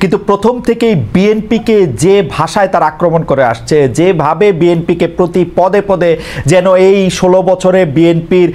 কিন্তু প্রথম থেকেই বিএনপিকে যে ভাষায় তার আক্রমণ করে আসছে, যেভাবে বিএনপিকে প্রতি পদে পদে যেন এই 16 বছরে বিএনপির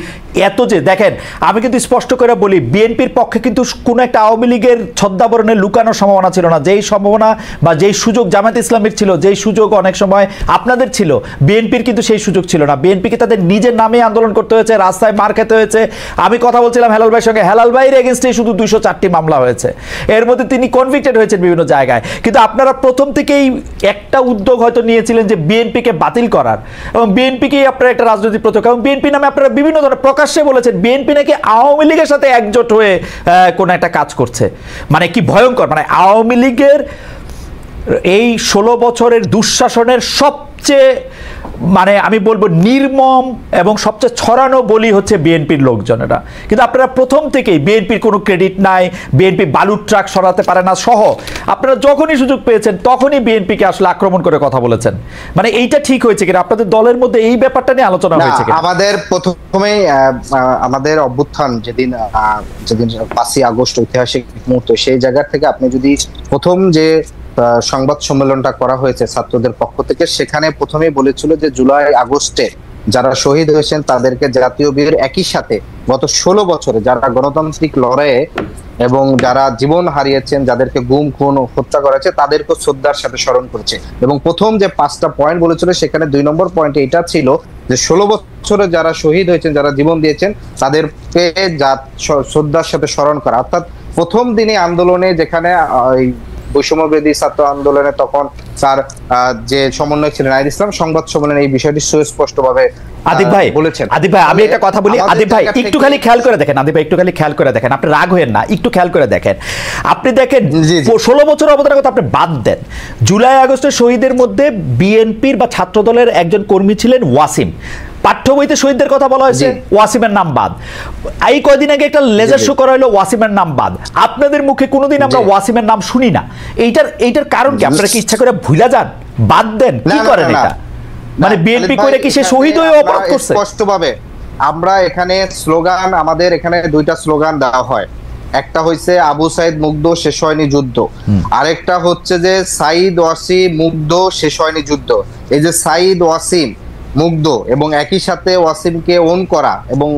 এত যে দেখেন, আমি কিন্তু স্পষ্ট করে বলি, বিএনপির পক্ষে কিন্তু কোনো একটা আওয়ামী লীগের ছদ্মাবরণে লুকানোর সম্ভাবনা ছিল না। যেই সম্ভাবনা বা যেই সুযোগ জামায়াত ইসলামের ছিল, যেই সুযোগ অনেক সময় আপনাদের ছিল, বিএনপির কিন্তু সেই সুযোগ ছিল না। বিএনপিকে তাদের নিজের নামে আন্দোলন করতে হয়েছে, রাস্তায় মার খেতে হয়েছে। আমি কথা বলছিলাম হেলাল ভাইয়ের সঙ্গে, হেলাল ভাইয়ের এগেনস্টে শুধু 204টি মামলা হয়েছে, এর মধ্যে তিনি কনভিক্টেড হয়েছেন বিভিন্ন জায়গায়। কিন্তু আপনারা প্রথম থেকেই একটা উদ্যোগ হয়তো নিয়েছিলেন যে বিএনপিকে বাতিল করার, এবং বিএনপিকেই আপনারা একটা রাজনৈতিক প্রতীক, এবং বিএনপি নামে আপনারা বিভিন্ন ধরনের প্রকাশ্যে বলেছেন বিএনপি নাকি আওয়ামী লীগের সাথে একজোট হয়ে কোন একটা কাজ করছে। মানে কি ভয়ঙ্কর! মানে আওয়ামী লীগের এই 16 বছরের দুঃশাসনের সবচেয়ে মানে আমি বলবো নির্মম এবং সবচেয়ে ছড়ানো বলি হচ্ছে বিএনপির লোকজনেরা। কিন্তু আপনারা প্রথম থেকেই বিএনপির কোনো ক্রেডিট নাই, বিএনপি বালুর ট্রাক সরাতে পারে না সহ আপনারা যখনই সুযোগ পেয়েছেন তখনই বিএনপিকে আসলে আক্রমণ করে কথা বলেছেন। মানে এইটা ঠিক হয়েছে কিনা? আপনাদের দলের মধ্যে এই ব্যাপারটা নিয়ে আলোচনা হয়েছে কিনা? আমাদের প্রথমেই আমাদের অভ্যুত্থান যেদিন 5ই আগস্ট ঐতিহাসিক মুহূর্ত, সেই জায়গা থেকে আপনি যদি প্রথম যে সংবাদ সম্মেলনটা করা হয়েছে ছাত্রদের পক্ষ থেকে, সেখানে প্রথমেই বলেছিল যে জুলাই আগস্টে যারা শহীদ হয়েছেন তাদেরকে জাতীয় বীর, একই সাথে গত 16 বছরে যারা গণতান্ত্রিক লড়াইয়ে এবং যারা জীবন হারিয়েছেন, যাদেরকে গুম খুন হত্যা করা হয়েছে, তাদেরকে শ্রদ্ধার সাথে স্মরণ করেছে। এবং প্রথম যে 5টা পয়েন্ট বলেছিল সেখানে 2 নম্বর পয়েন্টে এটা ছিল যে 16 বছরে যারা শহীদ হয়েছেন, যারা জীবন দিয়েছেন, তাদেরকে শ্রদ্ধার সাথে স্মরণ করা। অর্থাৎ প্রথম দিনে আন্দোলনে যেখানে বৈষম্যবিরোধী ছাত্র আন্দোলনে তখন তার যে সমন্বয়ক ছিলেন আইর ইসলাম, সংবাদ সম্মেলনে এই বিষয়টি সুস্পষ্টভাবে আদিব ভাই বলেছেন। আদিব ভাই, আমি একটা কথা বলি, আদিব ভাই একটু খালি খেয়াল করে দেখেন, আদিব ভাই একটু খালি খেয়াল করে দেখেন, আপনি রাগ হয়েন না, একটু খেয়াল করে দেখেন। আপনি দেখেন 16 বছর অবদানের কথা আপনি বাদ দেন, জুলাই আগস্টের শহীদের মধ্যে বিএনপির বা ছাত্রদলের একজন কর্মী ছিলেন ওয়াসিম। পাঠ্য বইতে শহীদদের কথা বলা হয়েছে, ওয়াসিমের নাম বাদ। এই কয়দিন আগে একটা লেজার শো করা হলো, ওয়াসিমের নাম বাদ। আপনাদের মুখে কোনোদিন আমরা ওয়াসিমের নাম শুনি না। এইটার কারণ কি? আপনারা কি ইচ্ছা করে ভুলা যান? বাদ দেন, কি করেন এটা? মানে বিএনপি করে কি সে শহীদ হয়ে অপরাধ করছে? স্পষ্টভাবে আমরা এখানে স্লোগান, আমাদের এখানে 2টা স্লোগান দেওয়া হয়। একটা হচ্ছে আবু সাইদ মুগ্ধ, শেষ হয়নি যুদ্ধ। আরেকটা হচ্ছে যে সাইদ ওয়াসিম মুগ্ধ, শেষ হয়নি যুদ্ধ। এই যে সাইদ ওয়াসিম মুগ্ধ এবং একই সাথে ওয়াসিমকে ওন করা এবং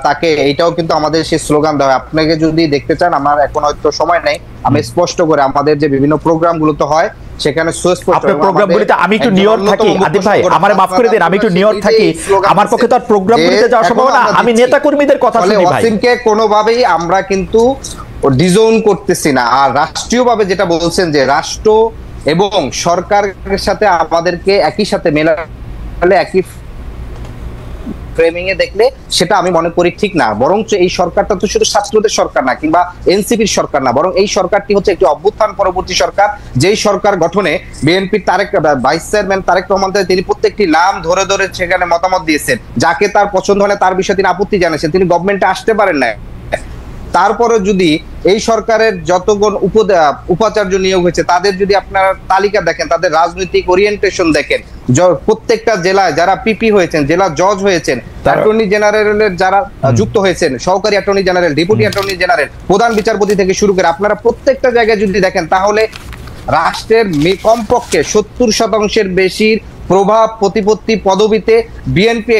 তাকে, এইটাও কিন্তু আমাদের সেই স্লোগান দেওয়া হয়। আপনাকে যদি দেখতে চান, আমার এখন হয়তো সময় নেই, আমি স্পষ্ট করে আমাদের যে বিভিন্ন প্রোগ্রামগুলো হয় সেখানে আপনার প্রোগ্রামগুলিতে আমি একটু নিয়র থাকি। আদিব ভাই আমারে মাফ করে দেন, আমি একটু নিয়র থাকি, আমার পক্ষে তো আর প্রোগ্রামগুলিতে যাওয়া সম্ভব না। আমি নেতা কর্মীদের কথা শুনি ভাই। ওয়াসিমকে কোনোভাবেই আমরা কিন্তু ডিজোন করতেছি না। আর রাষ্ট্রীয়ভাবে যেটা বলছেন যে রাষ্ট্র এবং সরকারের সাথে আমাদেরকে একই সাথে মেলালে, একই ফ্রেমিং এ দেখলে সেটা আমি মনে করি ঠিক না। বরঞ্চ এই সরকারটা তো শুধু ছাত্রদের সরকার না, কিংবা এনসিপির সরকার না, বরং এই সরকারটি হচ্ছে একটি অভ্যুত্থান পরবর্তী সরকার। যেই সরকার গঠনে বিএনপির ভাইস চেয়ারম্যান তারেক রহমান, তিনি প্রত্যেকটি নাম ধরে ধরে সেখানে মতামত দিয়েছেন। যাকে তার পছন্দ হলে তার বিষয়ে তিনি আপত্তি জানিয়েছেন, তিনি গভর্নমেন্টে আসতে পারেন না। তারপরে যদি এই সরকারের যতজন উপাচার্য নিয়োগ হয়েছে তাদের যদি আপনারা তালিকা দেখেন, তাদের রাজনৈতিক ওরিয়েন্টেশন দেখেন, প্রত্যেকটা জেলায় যারা পিপি হয়েছেন, জেলা জজ হয়েছেন, অ্যাটর্নি জেনারেলের যারা যুক্ত হয়েছেন, সহকারী attorney general, deputy attorney general, প্রধান বিচারপতি থেকে শুরু করে আপনারা প্রত্যেকটা জায়গায় যদি দেখেন, তাহলে রাষ্ট্রের কমপক্ষে 70% বেশি প্রভাব প্রতিপত্তি পদবিতে বিএনপি